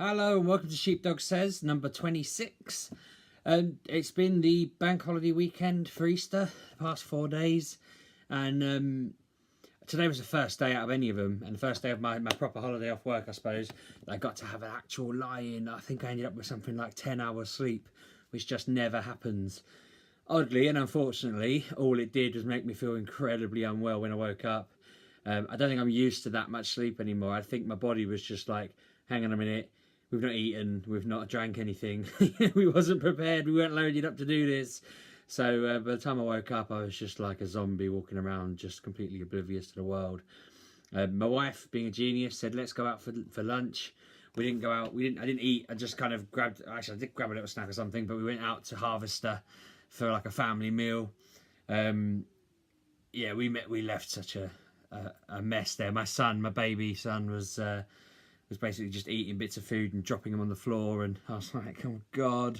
Hello and welcome to Sheepdog Says, number 26. It's been the bank holiday weekend for Easter, the past 4 days, and today was the first day out of any of them, and the first day of my proper holiday off work, I suppose. I got to have an actual lie-in. I think I ended up with something like 10 hours sleep, which just never happens. Oddly and unfortunately, all it did was make me feel incredibly unwell when I woke up. I don't think I'm used to that much sleep anymore. I think my body was just like, hang on a minute, we've not eaten, we've not drank anything. We wasn't prepared, we weren't loaded up to do this. So by the time I woke up, I was just like a zombie walking around, just completely oblivious to the world. My wife, being a genius, said, let's go out for lunch. We didn't go out, I didn't eat, I just kind of grabbed, actually I did grab a little snack or something, but we went out to Harvester for like a family meal. Yeah, we left such a mess there. My son, my baby son, was basically just eating bits of food and dropping them on the floor, and I was like, oh God.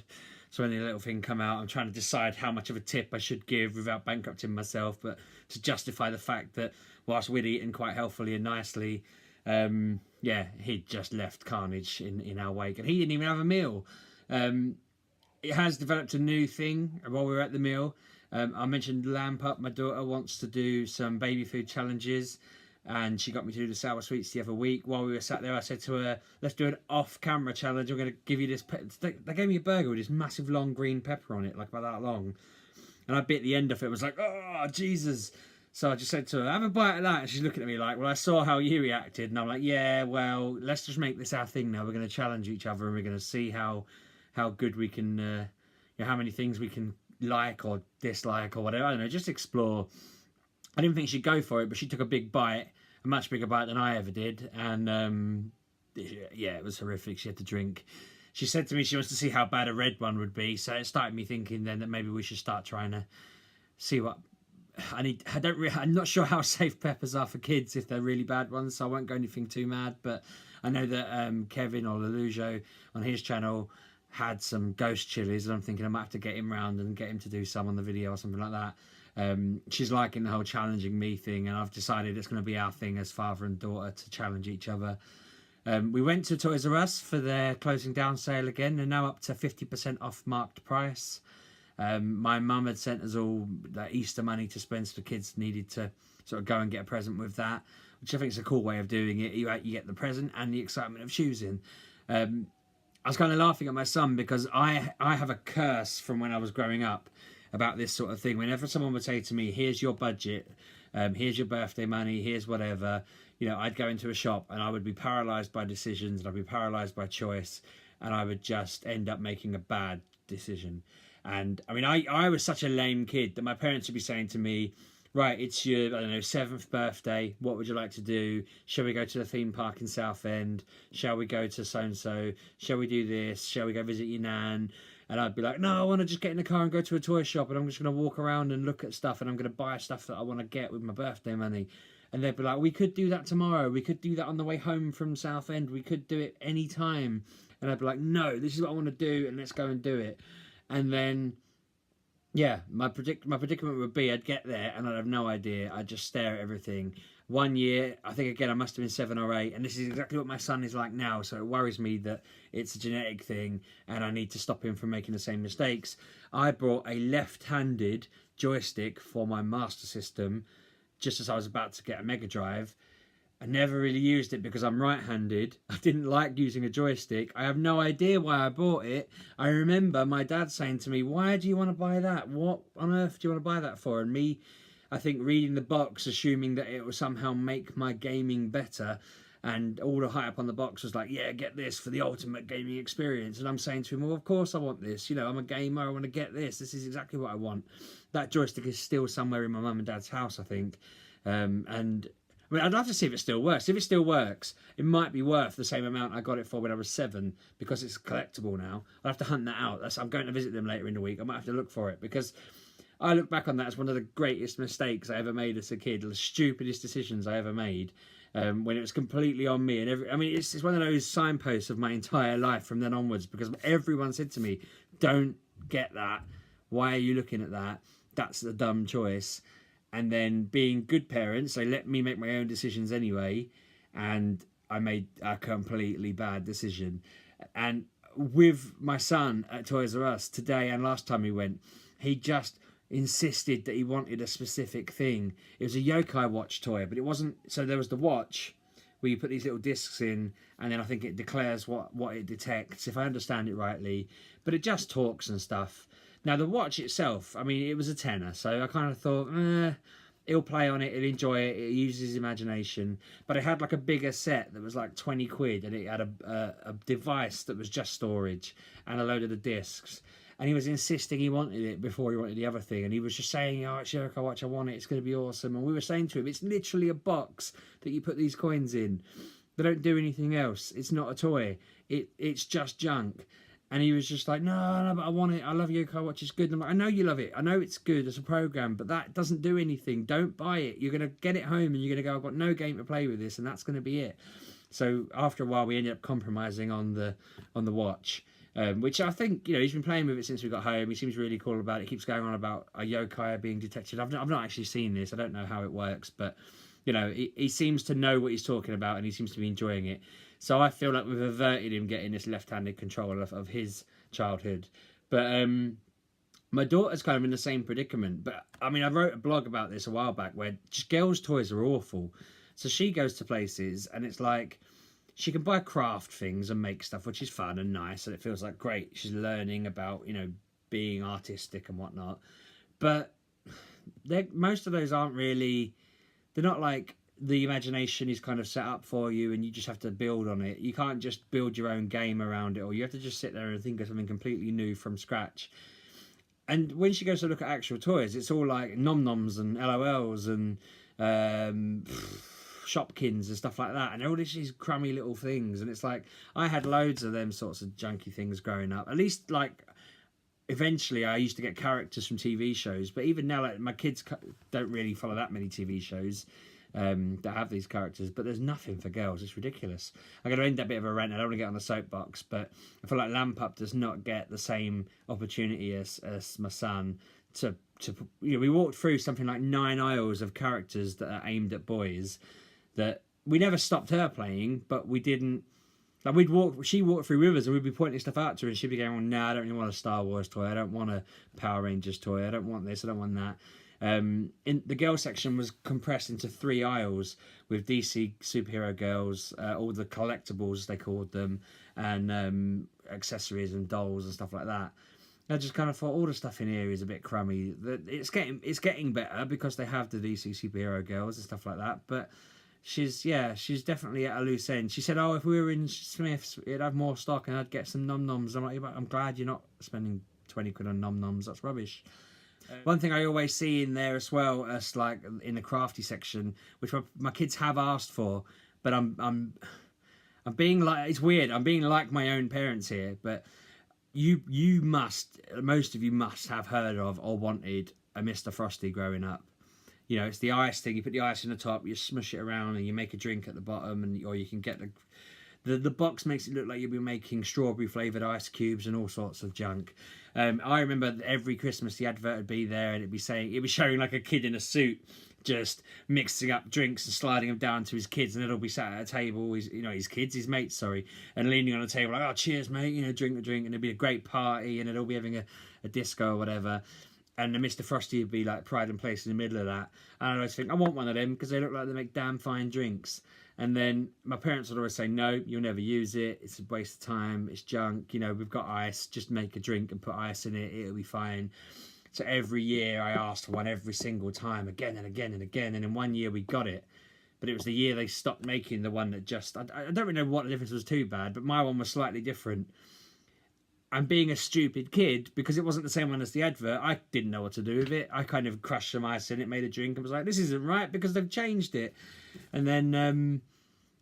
So when the little thing come out, I'm trying to decide how much of a tip I should give without bankrupting myself, but to justify the fact that whilst we'd eaten quite healthily and nicely, yeah, he'd just left carnage in our wake, and he didn't even have a meal. It has developed a new thing while we were at the meal. I mentioned Lamp Up, my daughter wants to do some baby food challenges, and she got me to do the sour sweets the other week. While we were sat there, I said to her, let's do an off-camera challenge. I'm going to give you this. They gave me a burger with this massive long green pepper on it, like about that long. And I bit the end of it. It was like, oh, Jesus. So I just said to her, have a bite of that. And she's looking at me like, well, I saw how you reacted. And I'm like, yeah, well, let's just make this our thing now. We're going to challenge each other, and we're going to see how good we can, how many things we can like or dislike or whatever. I don't know, just explore. I didn't think she'd go for it, but she took a big bite, a much bigger bite than I ever did, and yeah, it was horrific. She had to drink. She said to me she wants to see how bad a red one would be, so it started me thinking then that maybe we should start trying to see what I need. I'm not sure how safe peppers are for kids if they're really bad ones, so I won't go anything too mad, but I know that Kevin or Lelujo on his channel had some ghost chilies, and I'm thinking I might have to get him round and get him to do some on the video or something like that. She's liking the whole challenging me thing, and I've decided it's going to be our thing as father and daughter to challenge each other. We went to Toys R Us for their closing down sale again. They're now up to 50% off marked price. My mum had sent us all that Easter money to spend, so the kids needed to sort of go and get a present with that, which I think is a cool way of doing it. You get the present and the excitement of choosing. I was kind of laughing at my son because I have a curse from when I was growing up about this sort of thing. Whenever someone would say to me, here's your budget, here's your birthday money, here's whatever, I'd go into a shop and I would be paralysed by decisions, and I'd be paralysed by choice, and I would just end up making a bad decision. And I mean, I was such a lame kid that my parents would be saying to me, right, it's your, I don't know, 7th birthday. What would you like to do? Shall we go to the theme park in Southend? Shall we go to so-and-so? Shall we do this? Shall we go visit your nan? And I'd be like, no, I want to just get in the car and go to a toy shop, and I'm just going to walk around and look at stuff, and I'm going to buy stuff that I want to get with my birthday money. And they'd be like, we could do that tomorrow. We could do that on the way home from Southend. We could do it any time. And I'd be like, no, this is what I want to do, and let's go and do it. And then, yeah, my predicament would be I'd get there and I'd have no idea. I'd just stare at everything. One year, I think again I must have been 7 or 8, and this is exactly what my son is like now, so it worries me that it's a genetic thing and I need to stop him from making the same mistakes. I brought a left-handed joystick for my Master System just as I was about to get a Mega Drive. I never really used it because I'm right-handed. I didn't like using a joystick. I have no idea why I bought it. I remember my dad saying to me, why do you want to buy that? What on earth do you want to buy that for? And me, I think, reading the box, assuming that it will somehow make my gaming better. And all the hype on the box was like, yeah, get this for the ultimate gaming experience. And I'm saying to him, well, of course I want this. I'm a gamer. I want to get this. This is exactly what I want. That joystick is still somewhere in my mum and dad's house, I think. And I mean, I'd love to see if it still works. If it still works, it might be worth the same amount I got it for when I was 7, because it's collectible now. I'll have to hunt that out. I'm going to visit them later in the week. I might have to look for it, because I look back on that as one of the greatest mistakes I ever made as a kid, the stupidest decisions I ever made, when it was completely on me. And I mean, it's one of those signposts of my entire life from then onwards, because everyone said to me, don't get that. Why are you looking at that? That's a dumb choice. And then being good parents, they let me make my own decisions anyway. And I made a completely bad decision. And with my son at Toys R Us today and last time we went, he just insisted that he wanted a specific thing. It was a yokai watch toy, but it wasn't. So there was the watch where you put these little discs in, and then I think it declares what it detects, if I understand it rightly. But it just talks and stuff. Now the watch itself, I mean, it was a tenner, so I kind of thought, he'll play on it, he'll enjoy it, it uses his imagination. But it had like a bigger set that was like 20 quid, and it had a device that was just storage and a load of the discs. And he was insisting he wanted it before he wanted the other thing. And he was just saying, oh, it's Yokai Watch, I want it, it's going to be awesome. And we were saying to him, it's literally a box that you put these coins in. They don't do anything else. It's not a toy. It's just junk. And he was just like, no, but I want it. I love Yokai Watch, it's good. And I'm like, I know you love it. I know it's good as a program, but that doesn't do anything. Don't buy it. You're going to get it home and you're going to go, I've got no game to play with this, and that's going to be it. So after a while, we ended up compromising on the watch. Which I think, he's been playing with it since we got home. He seems really cool about it. He keeps going on about a yokai being detected. I've not actually seen this. I don't know how it works, but he seems to know what he's talking about, and he seems to be enjoying it. So I feel like we've averted him getting this left-handed control of his childhood. But my daughter's kind of in the same predicament. But I mean, I wrote a blog about this a while back where just girls' toys are awful. So she goes to places and it's like, she can buy craft things and make stuff, which is fun and nice, and it feels like great. She's learning about, being artistic and whatnot. But most of those aren't really, they're not like the imagination is kind of set up for you and you just have to build on it. You can't just build your own game around it, or you have to just sit there and think of something completely new from scratch. And when she goes to look at actual toys, it's all like nom-noms and LOLs and Shopkins and stuff like that, and all these crummy little things. And it's like, I had loads of them sorts of junky things growing up. At least, like, eventually I used to get characters from TV shows, but even now, like, my kids don't really follow that many TV shows that have these characters. But there's nothing for girls. It's ridiculous. I'm going to end a bit of a rant. I don't want to get on the soapbox, but I feel like Lamp Up does not get the same opportunity as my son to we walked through something like 9 aisles of characters that are aimed at boys, that we never stopped her playing, but we didn't. Like, she walked through with us and we'd be pointing stuff out to her and she'd be going, well, no, I don't really want a Star Wars toy, I don't want a Power Rangers toy, I don't want this, I don't want that. In the girl section was compressed into 3 aisles with DC superhero girls, all the collectibles they called them, and accessories and dolls and stuff like that. I just kind of thought all the stuff in here is a bit crummy. It's getting better because they have the DC superhero girls and stuff like that, but she's definitely at a loose end. She said, oh, if we were in Smith's, it'd have more stock and I'd get some nom-noms. I'm like, I'm glad you're not spending 20 quid on nom-noms. That's rubbish. One thing I always see in there as well as like in the crafty section, which my kids have asked for, but I'm being like, it's weird, I'm being like my own parents here, but most of you must have heard of or wanted a Mr. Frosty growing up. It's the ice thing. You put the ice in the top, you smush it around, and you make a drink at the bottom, or you can get the box makes it look like you'll be making strawberry flavoured ice cubes and all sorts of junk. I remember every Christmas the advert would be there, and it'd be showing like a kid in a suit just mixing up drinks and sliding them down to his kids, and it'll be sat at a table, his mates, and leaning on a table like, oh, cheers, mate, drink the drink, and it'd be a great party, and it'll be having a disco or whatever. And the Mr. Frosty would be like pride and place in the middle of that. And I always think, I want one of them because they look like they make damn fine drinks. And then my parents would always say, no, you'll never use it. It's a waste of time. It's junk. We've got ice. Just make a drink and put ice in it. It'll be fine. So every year I asked for one every single time, again and again and again. And in one year we got it. But it was the year they stopped making the one that just... I don't really know what the difference was too bad, but my one was slightly different. And being a stupid kid, because it wasn't the same one as the advert, I didn't know what to do with it. I kind of crushed some ice in it, made a drink, and was like, this isn't right because they've changed it. And then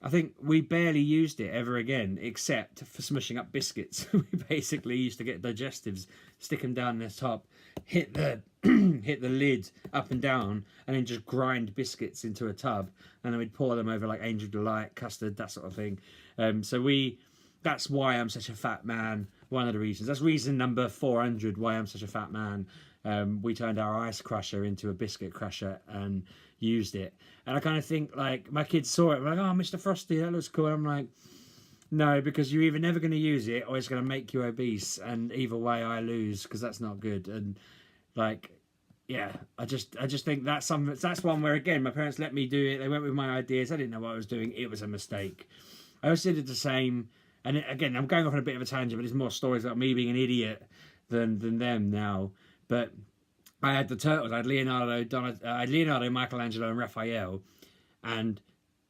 I think we barely used it ever again, except for smushing up biscuits. We basically used to get digestives, stick them down their top, hit the lid up and down, and then just grind biscuits into a tub. And then we'd pour them over like Angel Delight, custard, that sort of thing. That's why I'm such a fat man. One of the reasons. That's reason number 400 why I'm such a fat man. we turned our ice crusher into a biscuit crusher and used it. And I kind of think, like, my kids saw it, like, oh, Mr. Frosty, that looks cool. And I'm like, no, because you're either never going to use it or it's going to make you obese. And either way, I lose, because that's not good. And, like, yeah, I just think that's one where, again, my parents let me do it. They went with my ideas. I didn't know what I was doing. It was a mistake. I also did the same. And again, I'm going off on a bit of a tangent, but it's more stories about me being an idiot than them now. But I had the turtles. I had Leonardo, Michelangelo, and Raphael. And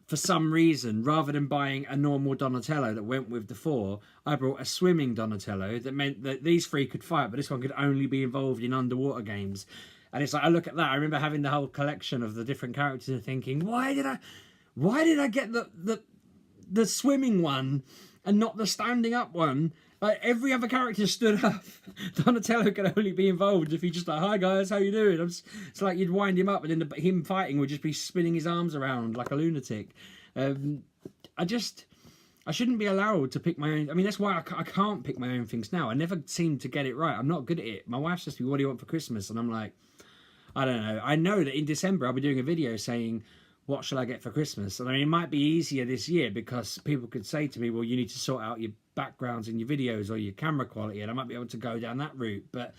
for some reason, rather than buying a normal Donatello that went with the 4, I brought a swimming Donatello that meant that these 3 could fight, but this one could only be involved in underwater games. And it's like, I look at that, I remember having the whole collection of the different characters and thinking, why did I get the swimming one and not the standing up one? Like, every other character stood up. Donatello could only be involved if he just like, hi guys, how you doing? It's like you'd wind him up, and then him fighting would just be spinning his arms around like a lunatic. I shouldn't be allowed to pick my own. I mean, that's why I can't pick my own things now. I never seem to get it right. I'm not good at it. My wife says to me, what do you want for Christmas? And I'm like, I don't know. I know that in December I'll be doing a video saying, what shall I get for Christmas? And I mean, it might be easier this year because people could say to me, well, you need to sort out your backgrounds in your videos or your camera quality, and I might be able to go down that route. But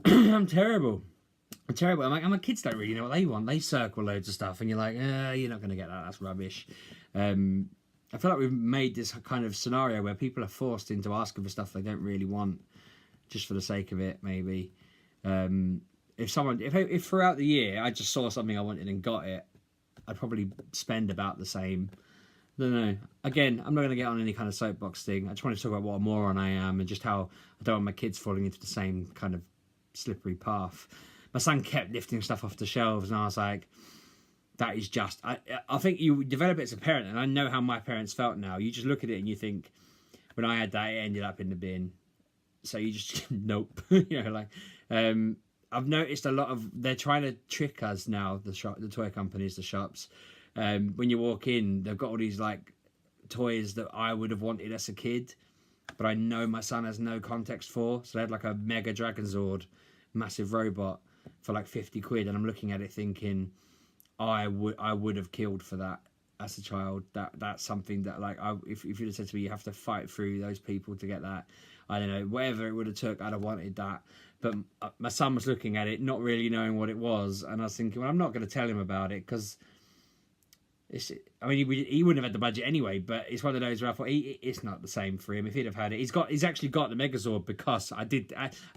I'm terrible. I'm like, my kids don't really know what they want. They circle loads of stuff, and you're like, you're not going to get that. That's rubbish. I feel like we've made this kind of scenario where people are forced into asking for stuff they don't really want, just for the sake of it, maybe. If throughout the year I just saw something I wanted and got it, I'd probably spend about the same. I don't know. Again, I'm not going to get on any kind of soapbox thing. I just want to talk about what a moron I am and just how I don't want my kids falling into the same kind of slippery path. My son kept lifting stuff off the shelves, and I was like, that is just... I think you develop it as a parent, and I know how my parents felt now. You just look at it and you think, when I had that, it ended up in the bin. So you just, nope. You know, like... I've noticed a lot of... They're trying to trick us now, the toy companies, the shops. When you walk in, they've got all these like toys that I would have wanted as a kid, but I know my son has no context for. So they had like a Mega Dragonzord, massive robot, for like 50 quid, and I'm looking at it thinking, I would have killed for that as a child. That's something that, like, if you'd have said to me, you have to fight through those people to get that, I don't know, whatever it would have took, I'd have wanted that. But my son was looking at it, not really knowing what it was, and I was thinking, well, I'm not going to tell him about it, because I mean, he wouldn't have had the budget anyway, but it's one of those where I thought it's not the same for him if he'd have had it. He's actually got the Megazord because I've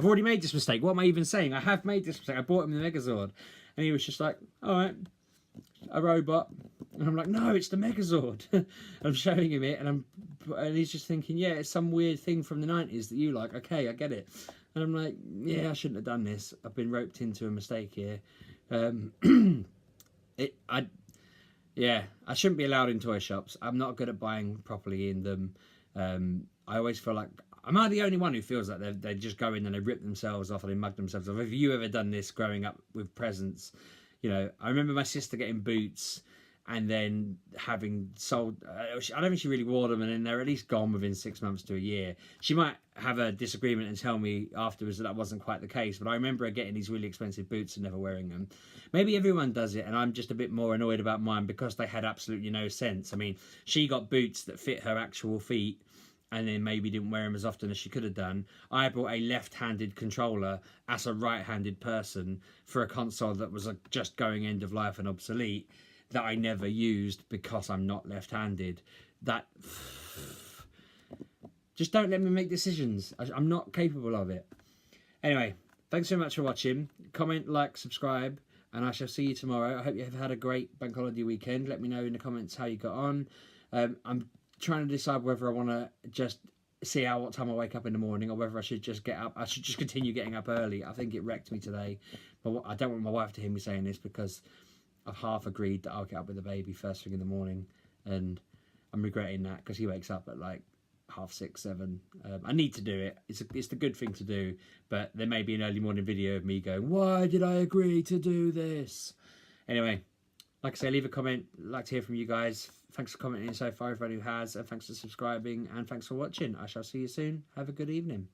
already made this mistake. What am I even saying? I have made this mistake. I bought him the Megazord, and he was just like, all right, a robot. And I'm like, no, it's the Megazord. I'm showing him it, and he's just thinking, yeah, it's some weird thing from the 90s that you like. Okay, I get it. And I'm like, yeah, I shouldn't have done this. I've been roped into a mistake here. Yeah, I shouldn't be allowed in toy shops. I'm not good at buying properly in them. I always feel like... Am I the only one who feels like they just go in and they rip themselves off and they mug themselves off? Have you ever done this growing up with presents? You know, I remember my sister getting boots and then having sold... I don't think she really wore them, and then they're at least gone within 6 months to a year. She might have a disagreement and tell me afterwards that wasn't quite the case, but I remember her getting these really expensive boots and never wearing them. Maybe everyone does it, and I'm just a bit more annoyed about mine because they had absolutely no sense. I mean, she got boots that fit her actual feet and then maybe didn't wear them as often as she could have done. I bought a left-handed controller as a right-handed person for a console that was just going end of life and obsolete, that I never used because I'm not left-handed. Just don't let me make decisions. I'm not capable of it. Anyway, thanks so much for watching. Comment, like, subscribe, and I shall see you tomorrow. I hope you have had a great bank holiday weekend. Let me know in the comments how you got on. I'm trying to decide whether I want to just see what time I wake up in the morning, or whether I should just get up. I should just continue getting up early. I think it wrecked me today. But I don't want my wife to hear me saying this, because I've half agreed that I'll get up with the baby first thing in the morning, and I'm regretting that because he wakes up at like 6:30, 7. I need to do it. It's the good thing to do, but there may be an early morning video of me going, why did I agree to do this? Anyway, like I say, leave a comment. I'd like to hear from you guys. Thanks for commenting so far, everybody who has, and thanks for subscribing, and thanks for watching. I shall see you soon. Have a good evening.